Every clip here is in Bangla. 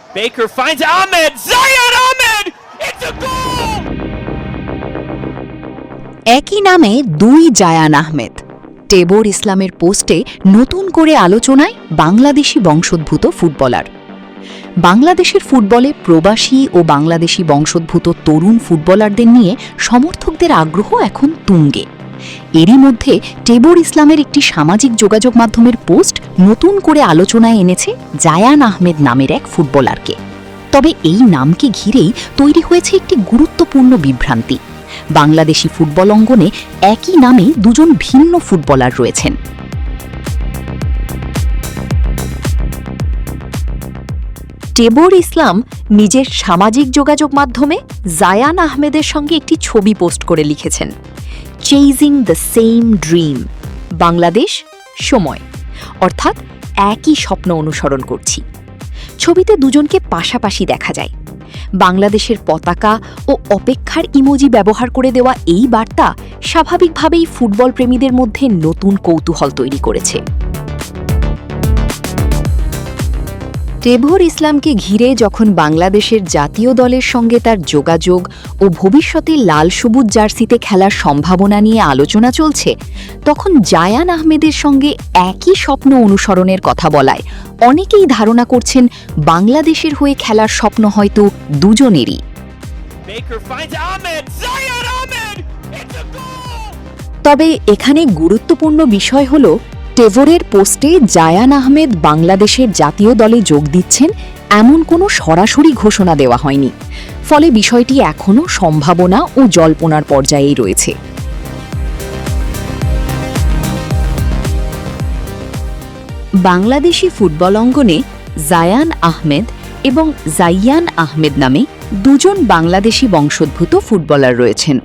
Baker finds Ahmed. Zion Ahmed! It's a goal! একই নামে দুই জায়ান আহমেদ। টেবর ইসলামের পোস্টে নতুন করে আলোচনায় বাংলাদেশি বংশোদ্ভূত ফুটবলার। বাংলাদেশের ফুটবলে প্রবাসী ও বাংলাদেশি বংশোদ্ভূত তরুণ ফুটবলারদের নিয়ে সমর্থকদের আগ্রহ এখন তুঙ্গে। এরই মধ্যে টেবর ইসলামের একটি সামাজিক যোগাযোগ মাধ্যমের পোস্ট নতুন করে আলোচনায় এনেছে জায়ান আহমেদ নামের এক ফুটবলারকে। তবে এই নামকে ঘিরেই তৈরি হয়েছে একটি গুরুত্বপূর্ণ বিভ্রান্তি। বাংলাদেশি ফুটবল অঙ্গনে একই নামে দুজন ভিন্ন ফুটবলার রয়েছেন। টেবর ইসলাম নিজের সামাজিক যোগাযোগ মাধ্যমে জায়ান আহমেদের সঙ্গে একটি ছবি পোস্ট করে লিখেছেন, chasing the same dream, Bangladesh সময়, অর্থাৎ একই স্বপ্ন অনুসরণ করছি। ছবিতে দুজনকে পাশাপাশি দেখা যায়। বাংলাদেশের পতাকা ও অপেক্ষার ইমোজি ব্যবহার করে দেওয়া এই বার্তা স্বাভাবিকভাবেই ফুটবল প্রেমীদের মধ্যে নতুন কৌতূহল তৈরি করেছে। টেবর ইসলামকে ঘিরে যখন বাংলাদেশের জাতীয় দলের সঙ্গে তার যোগাযোগ ও ভবিষ্যতে লাল সবুজ জার্সিতে খেলার সম্ভাবনা নিয়ে আলোচনা চলছে, তখন জায়ান আহমেদের সঙ্গে একই স্বপ্ন অনুসরণের কথা বলায় অনেকেই ধারণা করছেন বাংলাদেশের হয়ে খেলার স্বপ্ন হয়তো দুজনেরই। তবে এখানে গুরুত্বপূর্ণ বিষয় হল, টেবরের পোস্টে জায়ান আহমেদ বাংলাদেশের জাতীয় দলে যোগ দিচ্ছেন এমন কোনো সরাসরি ঘোষণা দেওয়া হয়নি। ফলে বিষয়টি এখনও সম্ভাবনা ও জল্পনার পর্যায়েই রয়েছে। বাংলাদেশি ফুটবল অঙ্গনে জায়ান আহমেদ এবং জাইয়ান আহমেদ নামে দুজন বাংলাদেশি বংশোদ্ভূত ফুটবলার রয়েছেন।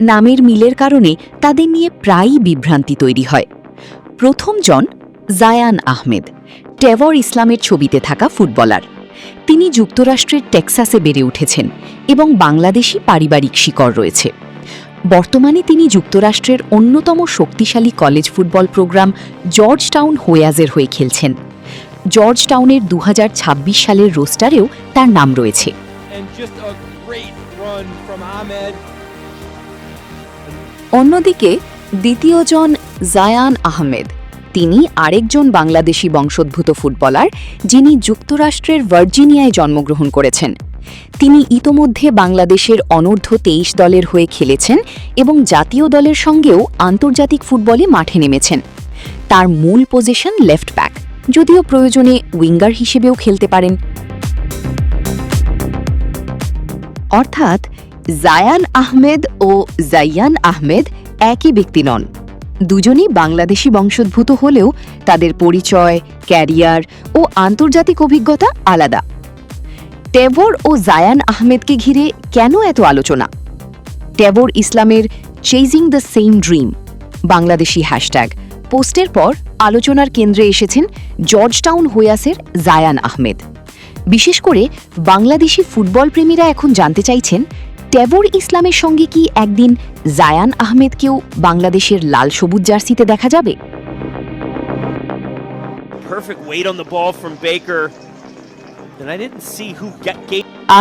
নামের মিলের কারণে তাদের নিয়ে প্রায়ই বিভ্রান্তি তৈরি হয়। প্রথমজন জায়ান আহমেদ, টেবর ইসলামের ছবিতে থাকা ফুটবলার। তিনি যুক্তরাষ্ট্রের টেক্সাসে বেড়ে উঠেছেন এবং বাংলাদেশি পারিবারিক শিকড় রয়েছে। বর্তমানে তিনি যুক্তরাষ্ট্রের অন্যতম শক্তিশালী college football program Georgetown হোয়াজের হয়ে খেলছেন। জর্জ টাউনের 2026 সালের রোস্টারেও তার নাম রয়েছে। অন্যদিকে দ্বিতীয়জন জায়ান আহমেদ। তিনি আরেকজন বাংলাদেশি বংশোদ্ভূত ফুটবলার, যিনি যুক্তরাষ্ট্রের ভার্জিনিয়ায় জন্মগ্রহণ করেছেন। তিনি ইতোমধ্যে বাংলাদেশের অনূর্ধ্ব 23 দলের হয়ে খেলেছেন এবং জাতীয় দলের সঙ্গেও আন্তর্জাতিক ফুটবলে মাঠে নেমেছেন। তার মূল পজিশন লেফট ব্যাক, যদিও প্রয়োজনে উইঙ্গার হিসেবেও খেলতে পারেন। অর্থাৎ জায়ান আহমেদ ও জাইয়ান আহমেদ একই ব্যক্তি নন। দুজনই বাংলাদেশি বংশোদ্ভূত হলেও তাদের পরিচয়, ক্যারিয়ার ও আন্তর্জাতিক অভিজ্ঞতা আলাদা। টেবর ও জায়ান আহমেদকে ঘিরে কেন এত আলোচনা? টেবর ইসলামের chasing the same dream Bangladeshi hashtag পোস্টের পর আলোচনার কেন্দ্রে এসেছেন জর্জ টাউন হোয়াসের জায়ান আহমেদ। বিশেষ করে বাংলাদেশি ফুটবল প্রেমীরা এখন জানতে চাইছেন, টেবর ইসলামের সঙ্গে কি একদিন জায়ান আহমেদকেও বাংলাদেশের লাল সবুজ জার্সিতে দেখা যাবে?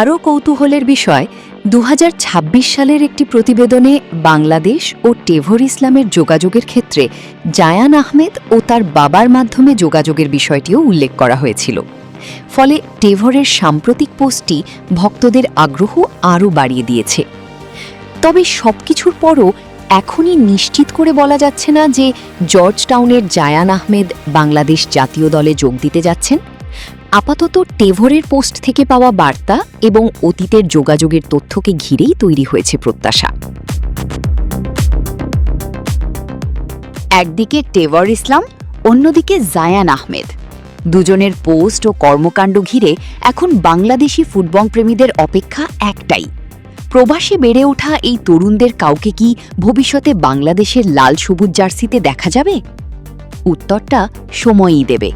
আরও কৌতূহলের বিষয়, 2026 সালের একটি প্রতিবেদনে বাংলাদেশ ও টেবর ইসলামের যোগাযোগের ক্ষেত্রে জায়ান আহমেদ ও তার বাবার মাধ্যমে যোগাযোগের বিষয়টিও উল্লেখ করা হয়েছিল। ফলে টেবরের সাম্প্রতিক পোস্টটি ভক্তদের আগ্রহ আরও বাড়িয়ে দিয়েছে। তবে সবকিছুর পরও এখনই নিশ্চিত করে বলা যাচ্ছে না যে জর্জ টাউনের জায়ান আহমেদ বাংলাদেশ জাতীয় দলে যোগ দিতে যাচ্ছেন। আপাতত টেবরের পোস্ট থেকে পাওয়া বার্তা এবং অতীতের যোগাযোগের তথ্যকে ঘিরেই তৈরি হয়েছে প্রত্যাশা। একদিকে টেবর ইসলাম, অন্যদিকে জায়ান আহমেদ। দুজনের পোস্ট ও কর্মকাণ্ড ঘিরে এখন বাংলাদেশি ফুটবল প্রেমীদের অপেক্ষা একটাই, প্রবাসে বেড়ে ওঠা এই তরুণদের কাউকে কি ভবিষ্যতে বাংলাদেশের লাল সবুজ জার্সিতে দেখা যাবে? উত্তরটা সময়ই দেবে।